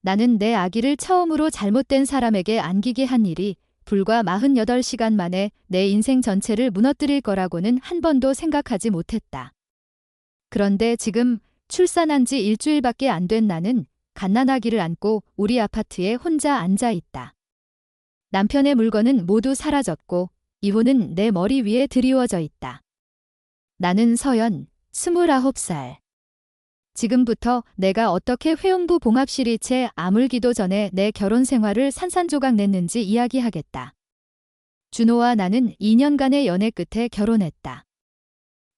나는 내 아기를 처음으로 잘못된 사람에게 안기게 한 일이 불과 48시간 만에 내 인생 전체를 무너뜨릴 거라고는 한 번도 생각하지 못했다. 그런데 지금 출산한 지 일주일밖에 안 된 나는 갓난아기를 안고 우리 아파트에 혼자 앉아 있다. 남편의 물건은 모두 사라졌고 이혼은 내 머리 위에 드리워져 있다. 나는 서연, 29살. 지금부터 내가 어떻게 회음부 봉합시리체 아물기도 전에 내 결혼 생활을 산산조각 냈는지 이야기하겠다. 준호와 나는 2년간의 연애 끝에 결혼했다.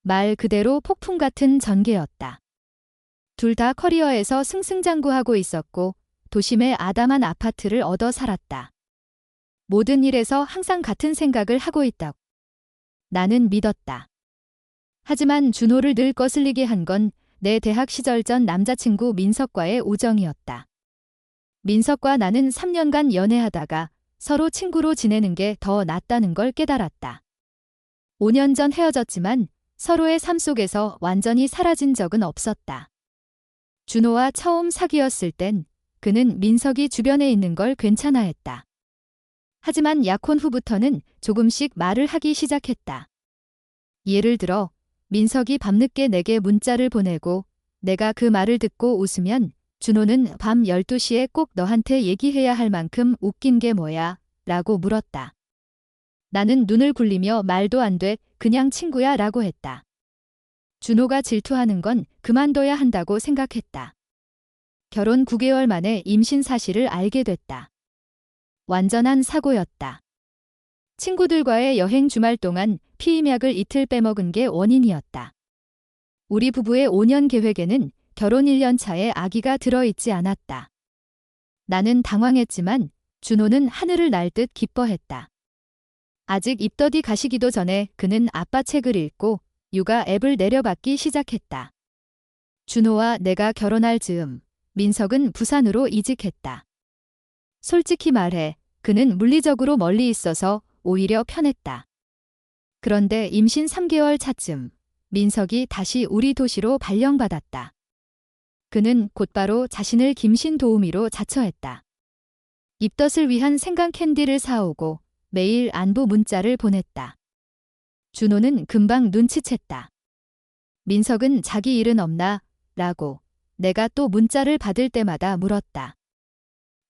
말 그대로 폭풍 같은 전개였다. 둘 다 커리어에서 승승장구하고 있었고 도심의 아담한 아파트를 얻어 살았다. 모든 일에서 항상 같은 생각을 하고 있다고 나는 믿었다. 하지만 준호를 늘 거슬리게 한 건 내 대학 시절 전 남자친구 민석과의 우정이었다. 민석과 나는 3년간 연애하다가 서로 친구로 지내는 게 더 낫다는 걸 깨달았다. 5년 전 헤어졌지만 서로의 삶 속에서 완전히 사라진 적은 없었다. 준호와 처음 사귀었을 땐 그는 민석이 주변에 있는 걸 괜찮아했다. 하지만 약혼 후부터는 조금씩 말을 하기 시작했다. 예를 들어 민석이 밤늦게 내게 문자를 보내고 내가 그 말을 듣고 웃으면 준호는 밤 12시에 꼭 너한테 얘기해야 할 만큼 웃긴 게 뭐야? 라고 물었다. 나는 눈을 굴리며 말도 안 돼, 그냥 친구야 라고 했다. 준호가 질투하는 건 그만둬야 한다고 생각했다. 결혼 9개월 만에 임신 사실을 알게 됐다. 완전한 사고였다. 친구들과의 여행 주말 동안 피임약을 이틀 빼먹은 게 원인이었다. 우리 부부의 5년 계획에는 결혼 1년 차에 아기가 들어있지 않았다. 나는 당황했지만 준호는 하늘을 날 듯 기뻐했다. 아직 입덧이 가시기도 전에 그는 아빠 책을 읽고 육아 앱을 내려받기 시작했다. 준호와 내가 결혼할 즈음 민석은 부산으로 이직했다. 솔직히 말해 그는 물리적으로 멀리 있어서 오히려 편했다. 그런데 임신 3개월 차쯤 민석이 다시 우리 도시로 발령받았다. 그는 곧바로 자신을 김신 도우미로 자처했다. 입덧을 위한 생강 캔디를 사오고 매일 안부 문자를 보냈다. 준호는 금방 눈치챘다. 민석은 자기 일은 없나? 라고 내가 또 문자를 받을 때마다 물었다.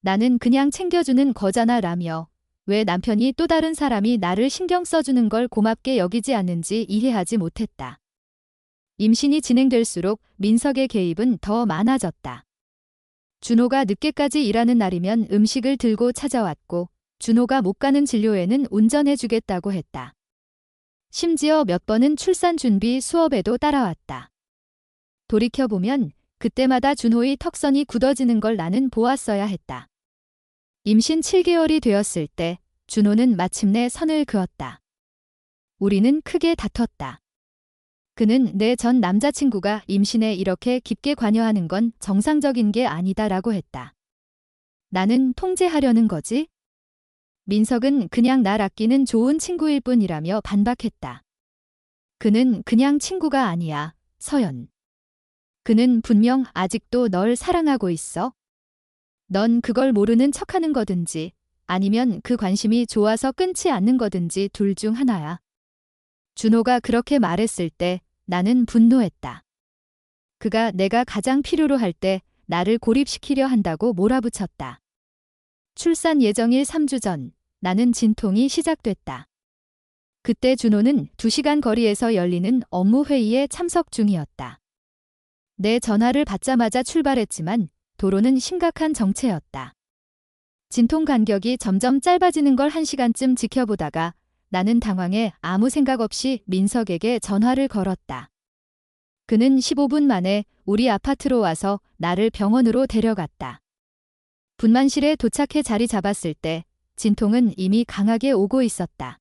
나는 그냥 챙겨주는 거잖아 라며 왜 남편이 또 다른 사람이 나를 신경 써주는 걸 고맙게 여기지 않는지 이해하지 못했다. 임신이 진행될수록 민석의 개입은 더 많아졌다. 준호가 늦게까지 일하는 날이면 음식을 들고 찾아왔고 준호가 못 가는 진료에는 운전해주겠다고 했다. 심지어 몇 번은 출산 준비 수업에도 따라왔다. 돌이켜보면 그때마다 준호의 턱선이 굳어지는 걸 나는 보았어야 했다. 임신 7개월이 되었을 때 준호는 마침내 선을 그었다. 우리는 크게 다퉜다. 그는 내 전 남자친구가 임신에 이렇게 깊게 관여하는 건 정상적인 게 아니다라고 했다. 나는 통제하려는 거지? 민석은 그냥 날 아끼는 좋은 친구일 뿐이라며 반박했다. 그는 그냥 친구가 아니야, 서연. 그는 분명 아직도 널 사랑하고 있어. 넌 그걸 모르는 척하는 거든지 아니면 그 관심이 좋아서 끊지 않는 거든지 둘 중 하나야. 준호가 그렇게 말했을 때 나는 분노했다. 그가 내가 가장 필요로 할 때 나를 고립시키려 한다고 몰아붙였다. 출산 예정일 3주 전 나는 진통이 시작됐다. 그때 준호는 2시간 거리에서 열리는 업무 회의에 참석 중이었다. 내 전화를 받자마자 출발했지만 도로는 심각한 정체였다. 진통 간격이 점점 짧아지는 걸 1시간쯤 지켜보다가 나는 당황해 아무 생각 없이 민석에게 전화를 걸었다. 그는 15분 만에 우리 아파트로 와서 나를 병원으로 데려갔다. 분만실에 도착해 자리 잡았을 때 진통은 이미 강하게 오고 있었다.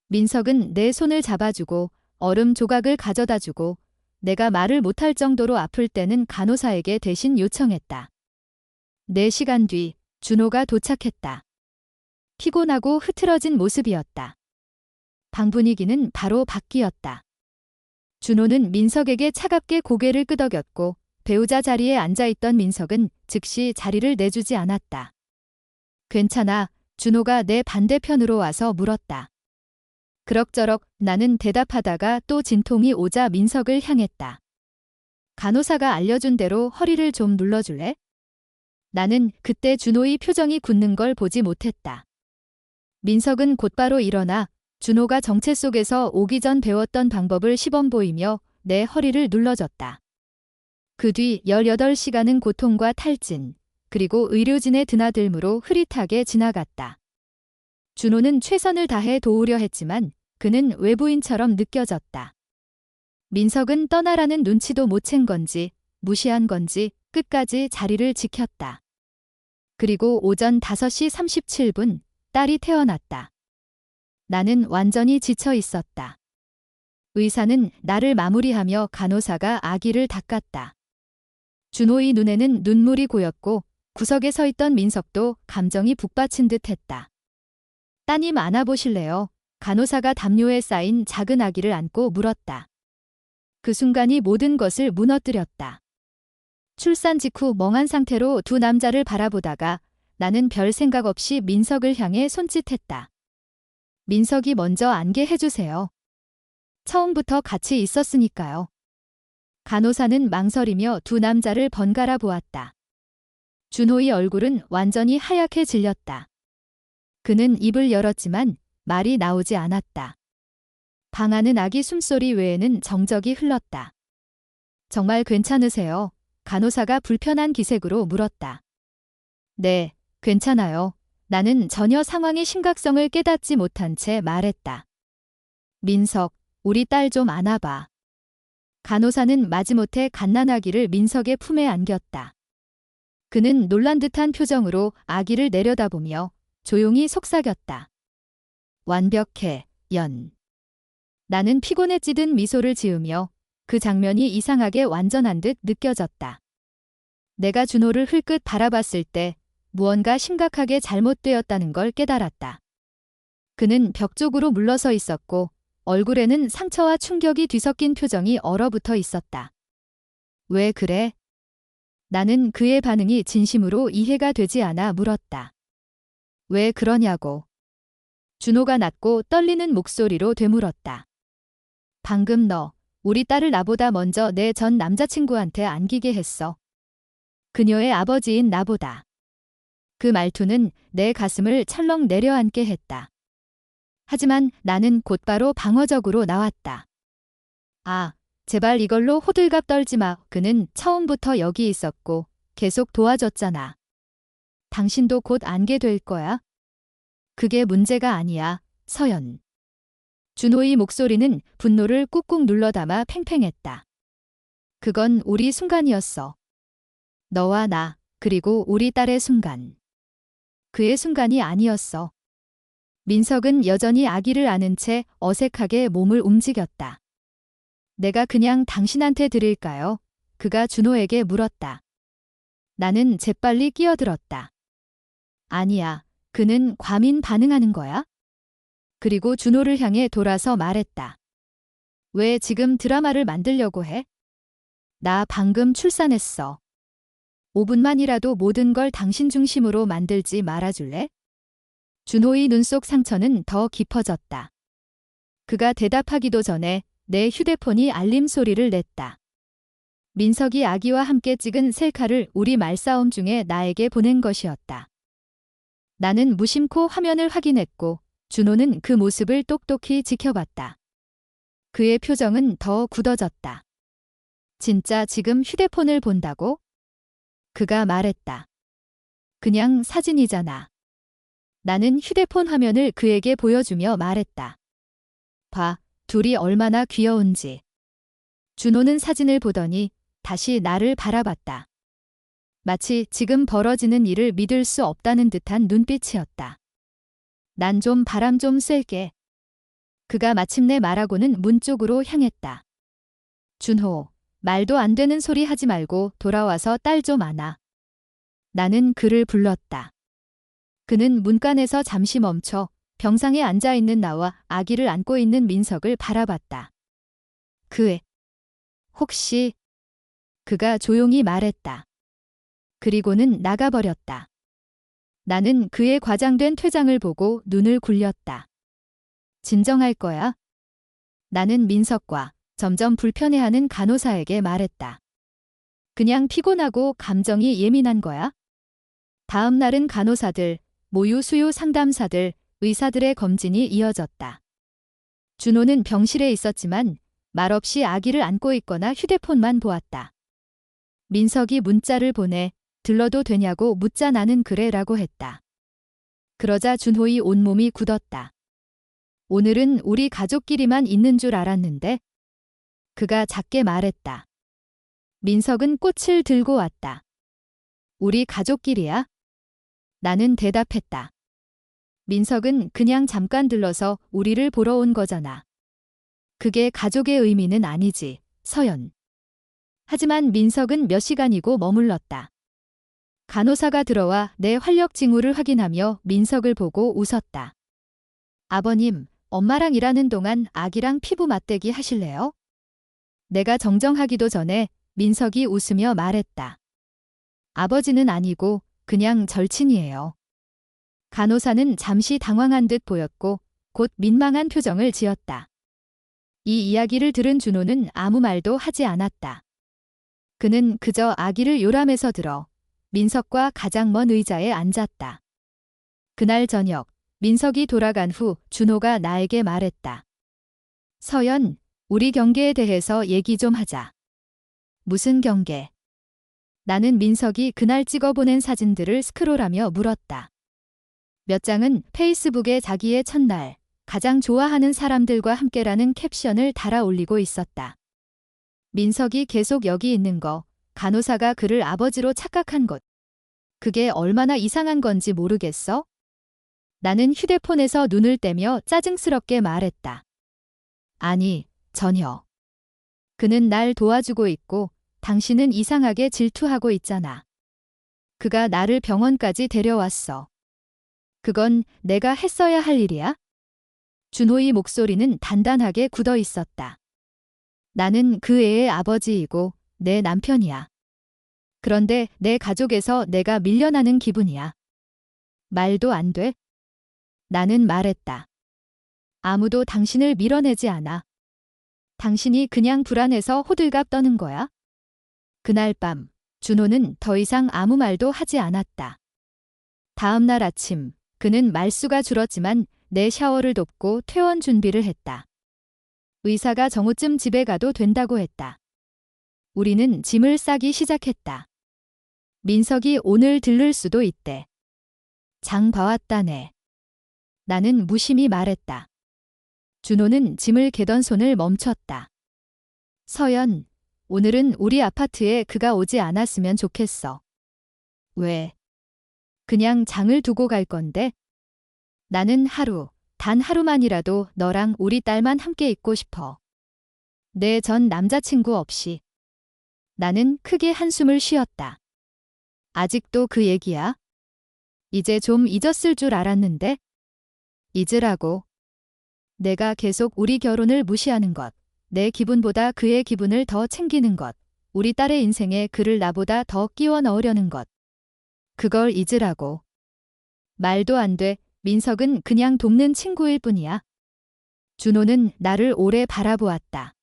민석은 내 손을 잡아주고 얼음 조각을 가져다주고 내가 말을 못할 정도로 아플 때는 간호사에게 대신 요청했다. 4시간 뒤 준호가 도착했다. 피곤하고 흐트러진 모습이었다. 방 분위기는 바로 바뀌었다. 준호는 민석에게 차갑게 고개를 끄덕였고 배우자 자리에 앉아있던 민석은 즉시 자리를 내주지 않았다. 괜찮아. 준호가 내 반대편으로 와서 물었다. 그럭저럭 나는 대답하다가 또 진통이 오자 민석을 향했다. 간호사가 알려준 대로 허리를 좀 눌러줄래? 나는 그때 준호의 표정이 굳는 걸 보지 못했다. 민석은 곧바로 일어나 준호가 정체 속에서 오기 전 배웠던 방법을 시범 보이며 내 허리를 눌러줬다. 그 뒤 18시간은 고통과 탈진, 그리고 의료진의 드나들므로 흐릿하게 지나갔다. 준호는 최선을 다해 도우려 했지만 그는 외부인처럼 느껴졌다. 민석은 떠나라는 눈치도 못 챈 건지 무시한 건지 끝까지 자리를 지켰다. 그리고 오전 5시 37분 딸이 태어났다. 나는 완전히 지쳐 있었다. 의사는 나를 마무리하며 간호사가 아기를 닦았다. 준호의 눈에는 눈물이 고였고 구석에 서 있던 민석도 감정이 북받친 듯 했다. 따님 안아보실래요? 간호사가 담요에 쌓인 작은 아기를 안고 물었다. 그 순간이 모든 것을 무너뜨렸다. 출산 직후 멍한 상태로 두 남자를 바라보다가 나는 별 생각 없이 민석을 향해 손짓했다. 민석이 먼저 안게 해주세요. 처음부터 같이 있었으니까요. 간호사는 망설이며 두 남자를 번갈아 보았다. 준호의 얼굴은 완전히 하얗게 질렸다. 그는 입을 열었지만 말이 나오지 않았다. 방 안은 아기 숨소리 외에는 정적이 흘렀다. 정말 괜찮으세요? 간호사가 불편한 기색으로 물었다. 네, 괜찮아요. 나는 전혀 상황의 심각성을 깨닫지 못한 채 말했다. 민석, 우리 딸 좀 안아봐. 간호사는 마지못해 갓난아기를 민석의 품에 안겼다. 그는 놀란 듯한 표정으로 아기를 내려다보며 조용히 속삭였다. 완벽해, 연. 나는 피곤에 찌든 미소를 지으며 그 장면이 이상하게 완전한 듯 느껴졌다. 내가 준호를 흘끗 바라봤을 때 무언가 심각하게 잘못되었다는 걸 깨달았다. 그는 벽 쪽으로 물러서 있었고 얼굴에는 상처와 충격이 뒤섞인 표정이 얼어붙어 있었다. 왜 그래? 나는 그의 반응이 진심으로 이해가 되지 않아 물었다. 왜 그러냐고. 준호가 낮고 떨리는 목소리로 되물었다. 방금 너, 우리 딸을 나보다 먼저 내 전 남자친구한테 안기게 했어. 그녀의 아버지인 나보다. 그 말투는 내 가슴을 철렁 내려앉게 했다. 하지만 나는 곧바로 방어적으로 나왔다. 아, 제발 이걸로 호들갑 떨지 마. 그는 처음부터 여기 있었고 계속 도와줬잖아. 당신도 곧 안게 될 거야. 그게 문제가 아니야, 서연. 준호의 목소리는 분노를 꾹꾹 눌러 담아 팽팽했다. 그건 우리 순간이었어. 너와 나, 그리고 우리 딸의 순간. 그의 순간이 아니었어. 민석은 여전히 아기를 안은 채 어색하게 몸을 움직였다. 내가 그냥 당신한테 드릴까요? 그가 준호에게 물었다. 나는 재빨리 끼어들었다. 아니야. 그는 과민 반응하는 거야? 그리고 준호를 향해 돌아서 말했다. 왜 지금 드라마를 만들려고 해? 나 방금 출산했어. 5분만이라도 모든 걸 당신 중심으로 만들지 말아줄래? 준호의 눈 속 상처는 더 깊어졌다. 그가 대답하기도 전에 내 휴대폰이 알림 소리를 냈다. 민석이 아기와 함께 찍은 셀카를 우리 말싸움 중에 나에게 보낸 것이었다. 나는 무심코 화면을 확인했고 준호는 그 모습을 똑똑히 지켜봤다. 그의 표정은 더 굳어졌다. 진짜 지금 휴대폰을 본다고? 그가 말했다. 그냥 사진이잖아. 나는 휴대폰 화면을 그에게 보여주며 말했다. 봐, 둘이 얼마나 귀여운지. 준호는 사진을 보더니 다시 나를 바라봤다. 마치 지금 벌어지는 일을 믿을 수 없다는 듯한 눈빛이었다. 난 좀 바람 좀 쐴게. 그가 마침내 말하고는 문 쪽으로 향했다. 준호, 말도 안 되는 소리 하지 말고 돌아와서 딸 좀 안아. 나는 그를 불렀다. 그는 문간에서 잠시 멈춰 병상에 앉아있는 나와 아기를 안고 있는 민석을 바라봤다. 혹시 그가 조용히 말했다. 그리고는 나가버렸다. 나는 그의 과장된 퇴장을 보고 눈을 굴렸다. 진정할 거야? 나는 민석과 점점 불편해하는 간호사에게 말했다. 그냥 피곤하고 감정이 예민한 거야? 다음 날은 간호사들, 모유 수유 상담사들, 의사들의 검진이 이어졌다. 준호는 병실에 있었지만 말없이 아기를 안고 있거나 휴대폰만 보았다. 민석이 문자를 보내 들러도 되냐고 묻자 나는 그래라고 했다. 그러자 준호의 온몸이 굳었다. 오늘은 우리 가족끼리만 있는 줄 알았는데? 그가 작게 말했다. 민석은 꽃을 들고 왔다. 우리 가족끼리야? 나는 대답했다. 민석은 그냥 잠깐 들러서 우리를 보러 온 거잖아. 그게 가족의 의미는 아니지, 서연. 하지만 민석은 몇 시간이고 머물렀다. 간호사가 들어와 내 활력 징후를 확인하며 민석을 보고 웃었다. 아버님, 엄마랑 일하는 동안 아기랑 피부 맞대기 하실래요? 내가 정정하기도 전에 민석이 웃으며 말했다. 아버지는 아니고 그냥 절친이에요. 간호사는 잠시 당황한 듯 보였고 곧 민망한 표정을 지었다. 이 이야기를 들은 준호는 아무 말도 하지 않았다. 그는 그저 아기를 요람해서 들어 민석과 가장 먼 의자에 앉았다. 그날 저녁, 민석이 돌아간 후 준호가 나에게 말했다. 서연, 우리 경계에 대해서 얘기 좀 하자. 무슨 경계? 나는 민석이 그날 찍어보낸 사진들을 스크롤하며 물었다. 몇 장은 페이스북에 자기의 첫날, 가장 좋아하는 사람들과 함께라는 캡션을 달아 올리고 있었다. 민석이 계속 여기 있는 거, 간호사가 그를 아버지로 착각한 것. 그게 얼마나 이상한 건지 모르겠어? 나는 휴대폰에서 눈을 떼며 짜증스럽게 말했다. 아니, 전혀. 그는 날 도와주고 있고 당신은 이상하게 질투하고 있잖아. 그가 나를 병원까지 데려왔어. 그건 내가 했어야 할 일이야? 준호의 목소리는 단단하게 굳어 있었다. 나는 그 애의 아버지이고 내 남편이야. 그런데 내 가족에서 내가 밀려나는 기분이야. 말도 안 돼? 나는 말했다. 아무도 당신을 밀어내지 않아. 당신이 그냥 불안해서 호들갑 떠는 거야? 그날 밤, 준호는 더 이상 아무 말도 하지 않았다. 다음 날 아침, 그는 말수가 줄었지만 내 샤워를 돕고 퇴원 준비를 했다. 의사가 정오쯤 집에 가도 된다고 했다. 우리는 짐을 싸기 시작했다. 민석이 오늘 들를 수도 있대. 장 봐왔다네. 나는 무심히 말했다. 준호는 짐을 개던 손을 멈췄다. 서연, 오늘은 우리 아파트에 그가 오지 않았으면 좋겠어. 왜? 그냥 장을 두고 갈 건데? 나는 단 하루만이라도 너랑 우리 딸만 함께 있고 싶어. 내 전 남자친구 없이. 나는 크게 한숨을 쉬었다. 아직도 그 얘기야? 이제 좀 잊었을 줄 알았는데? 잊으라고. 내가 계속 우리 결혼을 무시하는 것, 내 기분보다 그의 기분을 더 챙기는 것, 우리 딸의 인생에 그를 나보다 더 끼워 넣으려는 것. 그걸 잊으라고. 말도 안 돼. 민석은 그냥 돕는 친구일 뿐이야. 준호는 나를 오래 바라보았다.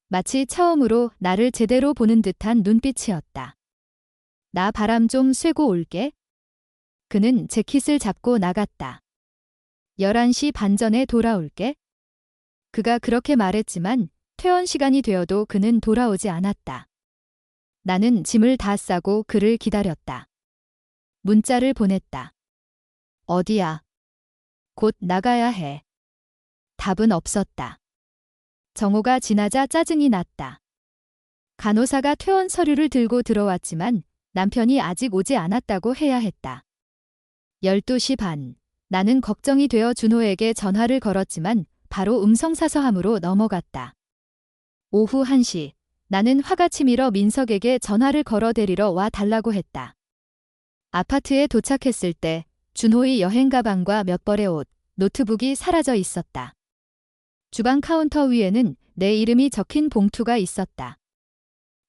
마치 처음으로 나를 제대로 보는 듯한 눈빛이었다. 나 바람 좀 쐬고 올게. 그는 재킷을 잡고 나갔다. 11시 반 전에 돌아올게. 그가 그렇게 말했지만 퇴원 시간이 되어도 그는 돌아오지 않았다. 나는 짐을 다 싸고 그를 기다렸다. 문자를 보냈다. 어디야? 곧 나가야 해. 답은 없었다. 정오가 지나자 짜증이 났다. 간호사가 퇴원 서류를 들고 들어왔지만 남편이 아직 오지 않았다고 해야 했다. 12시 반. 나는 걱정이 되어 준호에게 전화를 걸었지만 바로 음성사서함으로 넘어갔다. 오후 1시. 나는 화가 치밀어 민석에게 전화를 걸어 데리러 와 달라고 했다. 아파트에 도착했을 때 준호의 여행 가방과 몇 벌의 옷, 노트북이 사라져 있었다. 주방 카운터 위에는 내 이름이 적힌 봉투가 있었다.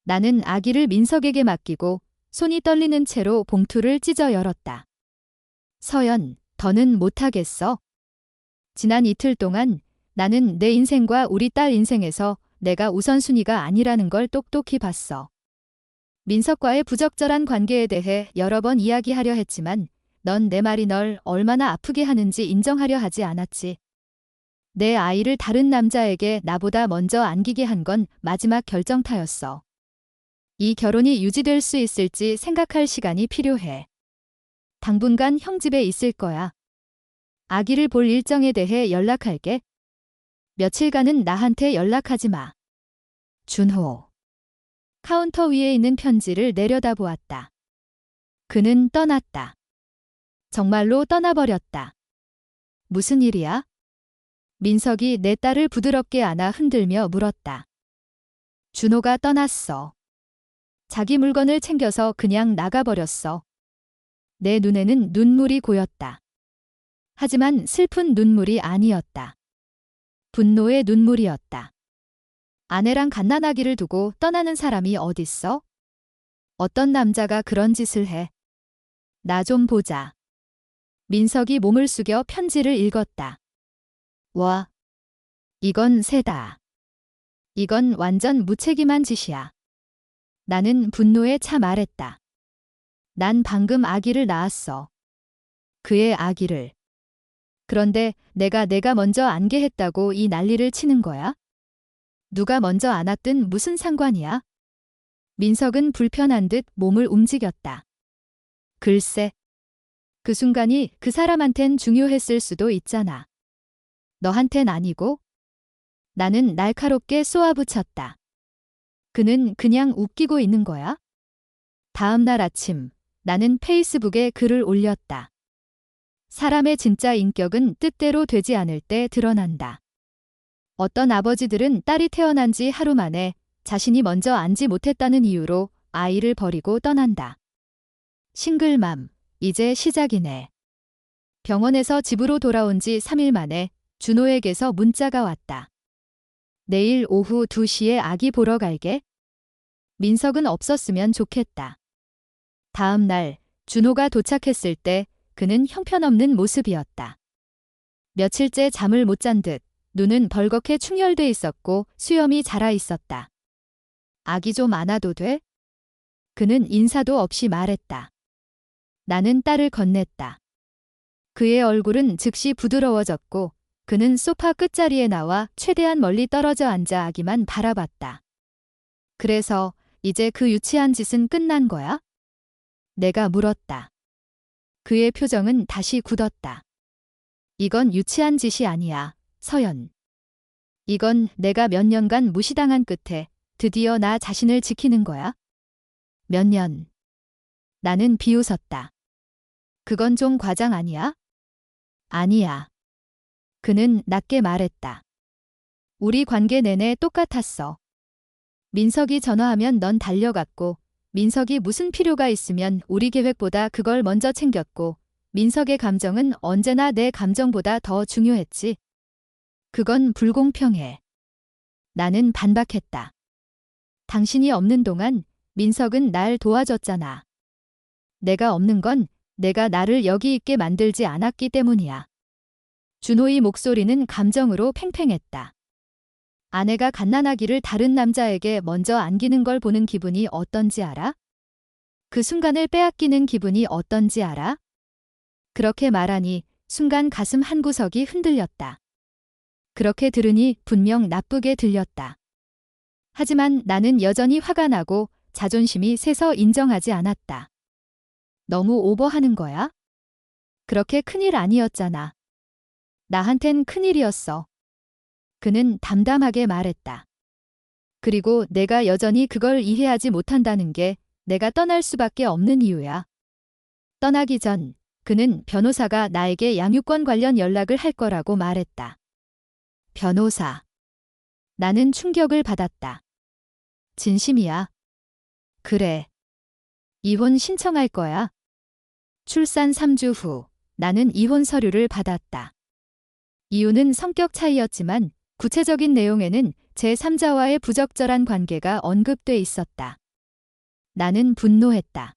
나는 아기를 민석에게 맡기고 손이 떨리는 채로 봉투를 찢어 열었다. 서연, 더는 못하겠어. 지난 이틀 동안 나는 내 인생과 우리 딸 인생에서 내가 우선순위가 아니라는 걸 똑똑히 봤어. 민석과의 부적절한 관계에 대해 여러 번 이야기하려 했지만 넌 내 말이 널 얼마나 아프게 하는지 인정하려 하지 않았지. 내 아이를 다른 남자에게 나보다 먼저 안기게 한 건 마지막 결정타였어. 이 결혼이 유지될 수 있을지 생각할 시간이 필요해. 당분간 형 집에 있을 거야. 아기를 볼 일정에 대해 연락할게. 며칠간은 나한테 연락하지 마. 준호. 카운터 위에 있는 편지를 내려다보았다. 그는 떠났다. 정말로 떠나버렸다. 무슨 일이야? 민석이 내 딸을 부드럽게 안아 흔들며 물었다. 준호가 떠났어. 자기 물건을 챙겨서 그냥 나가버렸어. 내 눈에는 눈물이 고였다. 하지만 슬픈 눈물이 아니었다. 분노의 눈물이었다. 아내랑 갓난아기를 두고 떠나는 사람이 어딨어? 어떤 남자가 그런 짓을 해? 나 좀 보자. 민석이 몸을 숙여 편지를 읽었다. 와. 이건 세다. 이건 완전 무책임한 짓이야. 나는 분노에 차 말했다. 난 방금 아기를 낳았어. 그의 아기를. 그런데 내가 먼저 안게 했다고 이 난리를 치는 거야? 누가 먼저 안았든 무슨 상관이야? 민석은 불편한 듯 몸을 움직였다. 글쎄. 그 순간이 그 사람한텐 중요했을 수도 있잖아. 너한텐 아니고? 나는 날카롭게 쏘아붙였다. 그는 그냥 웃기고 있는 거야? 다음 날 아침, 나는 페이스북에 글을 올렸다. 사람의 진짜 인격은 뜻대로 되지 않을 때 드러난다. 어떤 아버지들은 딸이 태어난 지 하루 만에 자신이 먼저 안지 못했다는 이유로 아이를 버리고 떠난다. 싱글맘, 이제 시작이네. 병원에서 집으로 돌아온 지 3일 만에 준호에게서 문자가 왔다. 내일 오후 2시에 아기 보러 갈게. 민석은 없었으면 좋겠다. 다음 날 준호가 도착했을 때 그는 형편없는 모습이었다. 며칠째 잠을 못 잔 듯 눈은 벌겋게 충혈돼 있었고 수염이 자라 있었다. 아기 좀 안아도 돼? 그는 인사도 없이 말했다. 나는 딸을 건넸다. 그의 얼굴은 즉시 부드러워졌고 그는 소파 끝자리에 나와 최대한 멀리 떨어져 앉아 아기만 바라봤다. 그래서 이제 그 유치한 짓은 끝난 거야? 내가 물었다. 그의 표정은 다시 굳었다. 이건 유치한 짓이 아니야, 서연. 이건 내가 몇 년간 무시당한 끝에 드디어 나 자신을 지키는 거야. 몇 년. 나는 비웃었다. 그건 좀 과장 아니야? 아니야. 그는 낮게 말했다. 우리 관계 내내 똑같았어. 민석이 전화하면 넌 달려갔고, 민석이 무슨 필요가 있으면 우리 계획보다 그걸 먼저 챙겼고, 민석의 감정은 언제나 내 감정보다 더 중요했지. 그건 불공평해. 나는 반박했다. 당신이 없는 동안 민석은 날 도와줬잖아. 내가 없는 건 내가 나를 여기 있게 만들지 않았기 때문이야. 준호의 목소리는 감정으로 팽팽했다. 아내가 갓난아기를 다른 남자에게 먼저 안기는 걸 보는 기분이 어떤지 알아? 그 순간을 빼앗기는 기분이 어떤지 알아? 그렇게 말하니 순간 가슴 한구석이 흔들렸다. 그렇게 들으니 분명 나쁘게 들렸다. 하지만 나는 여전히 화가 나고 자존심이 세서 인정하지 않았다. 너무 오버하는 거야? 그렇게 큰일 아니었잖아. 나한텐 큰일이었어. 그는 담담하게 말했다. 그리고 내가 여전히 그걸 이해하지 못한다는 게 내가 떠날 수밖에 없는 이유야. 떠나기 전 그는 변호사가 나에게 양육권 관련 연락을 할 거라고 말했다. 변호사. 나는 충격을 받았다. 진심이야. 그래. 이혼 신청할 거야. 출산 3주 후 나는 이혼 서류를 받았다. 이유는 성격 차이였지만 구체적인 내용에는 제3자와의 부적절한 관계가 언급돼 있었다. 나는 분노했다.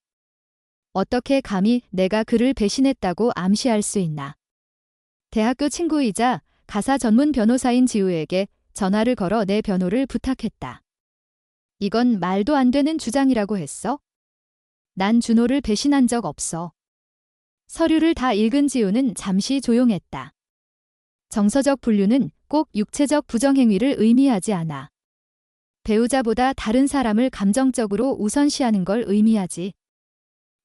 어떻게 감히 내가 그를 배신했다고 암시할 수 있나. 대학교 친구이자 가사 전문 변호사인 지우에게 전화를 걸어 내 변호를 부탁했다. 이건 말도 안 되는 주장이라고 했어? 난 준호를 배신한 적 없어. 서류를 다 읽은 지우는 잠시 조용했다. 정서적 분류는 꼭 육체적 부정행위를 의미하지 않아. 배우자보다 다른 사람을 감정적으로 우선시하는 걸 의미하지.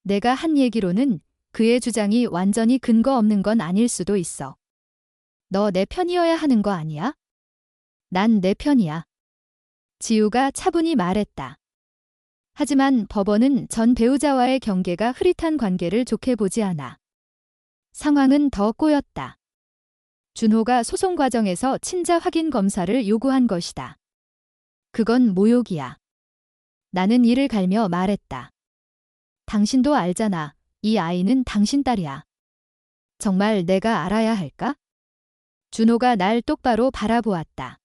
내가 한 얘기로는 그의 주장이 완전히 근거 없는 건 아닐 수도 있어. 너 내 편이어야 하는 거 아니야? 난 내 편이야. 지우가 차분히 말했다. 하지만 법원은 전 배우자와의 경계가 흐릿한 관계를 좋게 보지 않아. 상황은 더 꼬였다. 준호가 소송 과정에서 친자 확인 검사를 요구한 것이다. 그건 모욕이야. 나는 이를 갈며 말했다. 당신도 알잖아. 이 아이는 당신 딸이야. 정말 내가 알아야 할까? 준호가 날 똑바로 바라보았다.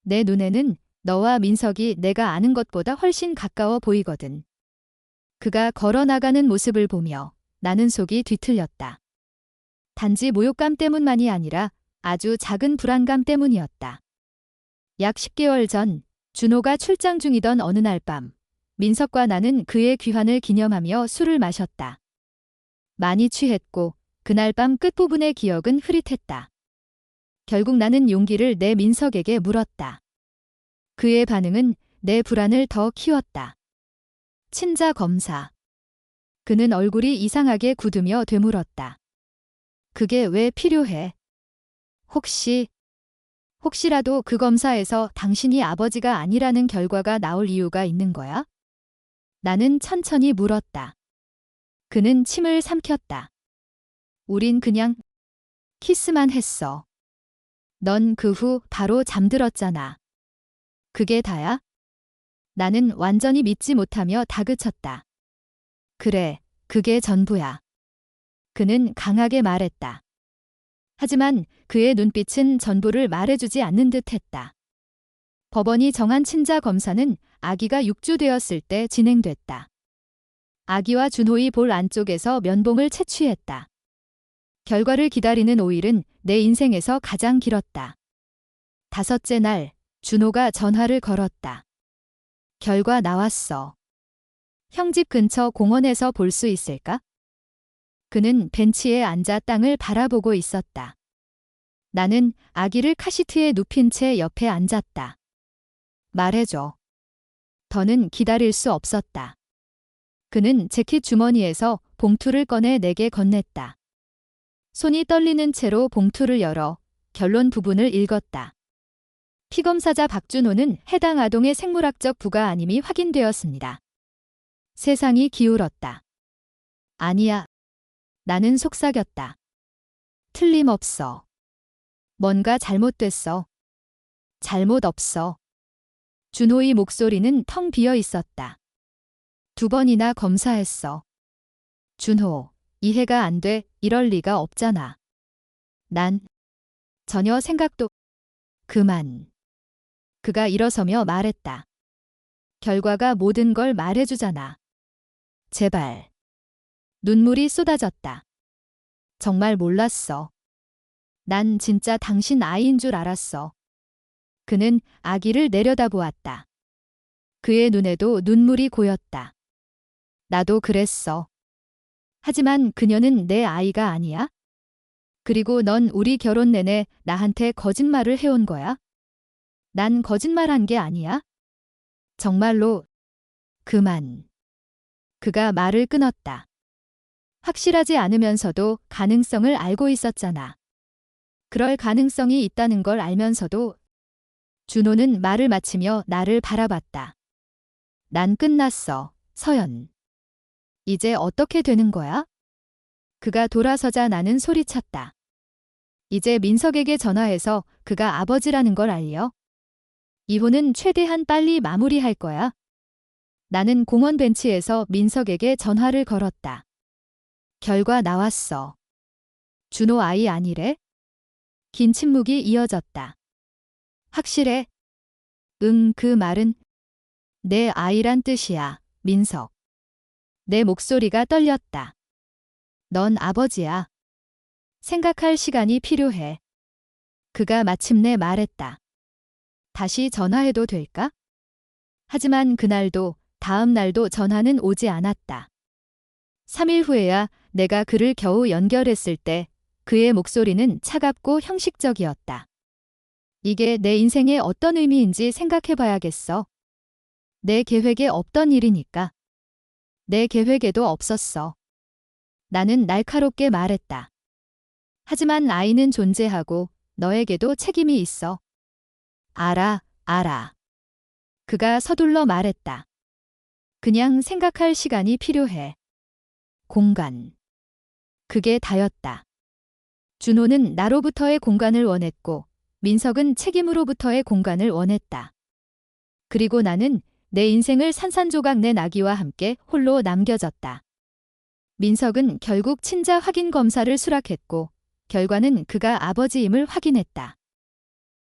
내 눈에는 너와 민석이 내가 아는 것보다 훨씬 가까워 보이거든. 그가 걸어나가는 모습을 보며 나는 속이 뒤틀렸다. 단지 모욕감 때문만이 아니라 아주 작은 불안감 때문이었다. 약 10개월 전 준호가 출장 중이던 어느 날 밤 민석과 나는 그의 귀환을 기념하며 술을 마셨다. 많이 취했고 그날 밤 끝부분의 기억은 흐릿했다. 결국 나는 용기를 내 민석에게 물었다. 그의 반응은 내 불안을 더 키웠다. 친자 검사. 그는 얼굴이 이상하게 굳으며 되물었다. 그게 왜 필요해? 혹시라도 그 검사에서 당신이 아버지가 아니라는 결과가 나올 이유가 있는 거야? 나는 천천히 물었다. 그는 침을 삼켰다. 우린 그냥 키스만 했어. 넌 그 후 바로 잠들었잖아. 그게 다야? 나는 완전히 믿지 못하며 다그쳤다. 그래, 그게 전부야. 그는 강하게 말했다. 하지만 그의 눈빛은 전부를 말해주지 않는 듯 했다. 법원이 정한 친자 검사는 아기가 6주 되었을 때 진행됐다. 아기와 준호의 볼 안쪽에서 면봉을 채취했다. 결과를 기다리는 5일은 내 인생에서 가장 길었다. 5째 날, 준호가 전화를 걸었다. 결과 나왔어. 형 집 근처 공원에서 볼 수 있을까? 그는 벤치에 앉아 땅을 바라보고 있었다. 나는 아기를 카시트에 눕힌 채 옆에 앉았다. 말해줘. 더는 기다릴 수 없었다. 그는 재킷 주머니에서 봉투를 꺼내 내게 건넸다. 손이 떨리는 채로 봉투를 열어 결론 부분을 읽었다. 피검사자 박준호는 해당 아동의 생물학적 부가 아님이 확인되었습니다. 세상이 기울었다. 아니야. 나는 속삭였다. 틀림없어. 뭔가 잘못됐어. 잘못 없어. 준호의 목소리는 텅 비어 있었다. 2번이나 검사했어. 준호, 이해가 안 돼. 이럴 리가 없잖아. 난 전혀 생각도... 그만. 그가 일어서며 말했다. 결과가 모든 걸 말해주잖아. 제발. 눈물이 쏟아졌다. 정말 몰랐어. 난 진짜 당신 아이인 줄 알았어. 그는 아기를 내려다보았다. 그의 눈에도 눈물이 고였다. 나도 그랬어. 하지만 그녀는 내 아이가 아니야? 그리고 넌 우리 결혼 내내 나한테 거짓말을 해온 거야? 난 거짓말한 게 아니야? 정말로. 그만. 그가 말을 끊었다. 확실하지 않으면서도 가능성을 알고 있었잖아. 그럴 가능성이 있다는 걸 알면서도. 준호는 말을 마치며 나를 바라봤다. 난 끝났어, 서연. 이제 어떻게 되는 거야? 그가 돌아서자 나는 소리쳤다. 이제 민석에게 전화해서 그가 아버지라는 걸 알려. 이혼은 최대한 빨리 마무리할 거야. 나는 공원 벤치에서 민석에게 전화를 걸었다. 결과 나왔어. 준호 아이 아니래? 긴 침묵이 이어졌다. 확실해? 응, 그 말은 내 아이란 뜻이야, 민석. 내 목소리가 떨렸다. 넌 아버지야. 생각할 시간이 필요해. 그가 마침내 말했다. 다시 전화해도 될까? 하지만 그날도 다음 날도 전화는 오지 않았다. 3일 후에야 내가 그를 겨우 연결했을 때 그의 목소리는 차갑고 형식적이었다. 이게 내 인생에 어떤 의미인지 생각해봐야겠어. 내 계획에 없던 일이니까. 내 계획에도 없었어. 나는 날카롭게 말했다. 하지만 아이는 존재하고 너에게도 책임이 있어. 알아, 알아. 그가 서둘러 말했다. 그냥 생각할 시간이 필요해. 공간. 그게 다였다. 준호는 나로부터의 공간을 원했고 민석은 책임으로부터의 공간을 원했다. 그리고 나는 내 인생을 산산조각 낸 아기와 함께 홀로 남겨졌다. 민석은 결국 친자 확인 검사를 수락했고 결과는 그가 아버지임을 확인했다.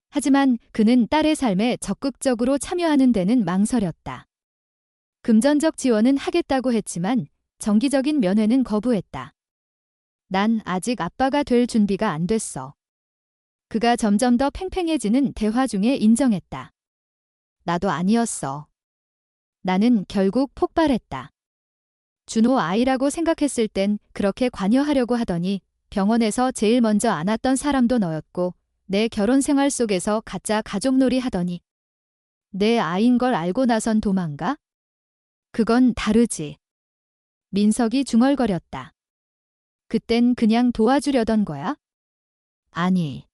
하지만 그는 딸의 삶에 적극적으로 참여하는 데는 망설였다. 금전적 지원은 하겠다고 했지만 정기적인 면회는 거부했다. 난 아직 아빠가 될 준비가 안 됐어. 그가 점점 더 팽팽해지는 대화 중에 인정했다. 나도 아니었어. 나는 결국 폭발했다. 준호 아이라고 생각했을 땐 그렇게 관여하려고 하더니 병원에서 제일 먼저 안았던 사람도 너였고 내 결혼 생활 속에서 가짜 가족놀이 하더니 내 아이인 걸 알고 나선 도망가? 그건 다르지. 민석이 중얼거렸다. 그땐 그냥 도와주려던 거야? 아니.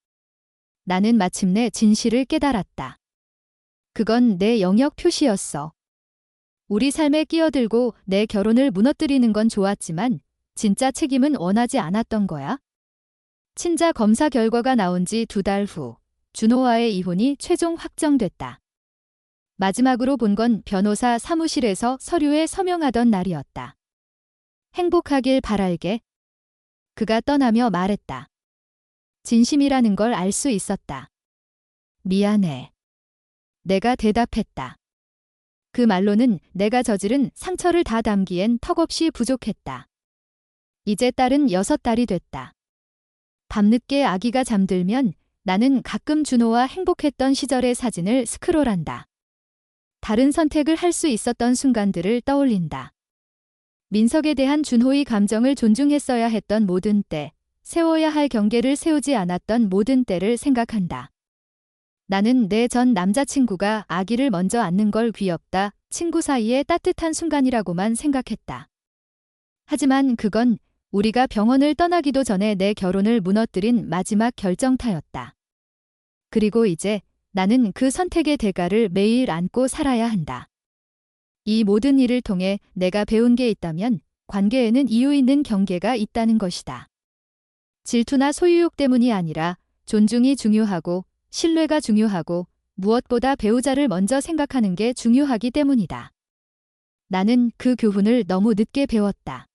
나는 마침내 진실을 깨달았다. 그건 내 영역 표시였어. 우리 삶에 끼어들고 내 결혼을 무너뜨리는 건 좋았지만 진짜 책임은 원하지 않았던 거야. 친자 검사 결과가 나온 지 2달 후 준호와의 이혼이 최종 확정됐다. 마지막으로 본 건 변호사 사무실에서 서류에 서명하던 날이었다. 행복하길 바랄게. 그가 떠나며 말했다. 진심이라는 걸 알 수 있었다. 미안해. 내가 대답했다. 그 말로는 내가 저지른 상처를 다 담기엔 턱없이 부족했다. 이제 딸은 6달이 됐다. 밤늦게 아기가 잠들면 나는 가끔 준호와 행복했던 시절의 사진을 스크롤한다. 다른 선택을 할 수 있었던 순간들을 떠올린다. 민석에 대한 준호의 감정을 존중했어야 했던 모든 때, 세워야 할 경계를 세우지 않았던 모든 때를 생각한다. 나는 내 전 남자친구가 아기를 먼저 안는 걸 귀엽다, 친구 사이의 따뜻한 순간이라고만 생각했다. 하지만 그건 우리가 병원을 떠나기도 전에 내 결혼을 무너뜨린 마지막 결정타였다. 그리고 이제 나는 그 선택의 대가를 매일 안고 살아야 한다. 이 모든 일을 통해 내가 배운 게 있다면 관계에는 이유 있는 경계가 있다는 것이다. 질투나 소유욕 때문이 아니라 존중이 중요하고 신뢰가 중요하고 무엇보다 배우자를 먼저 생각하는 게 중요하기 때문이다. 나는 그 교훈을 너무 늦게 배웠다.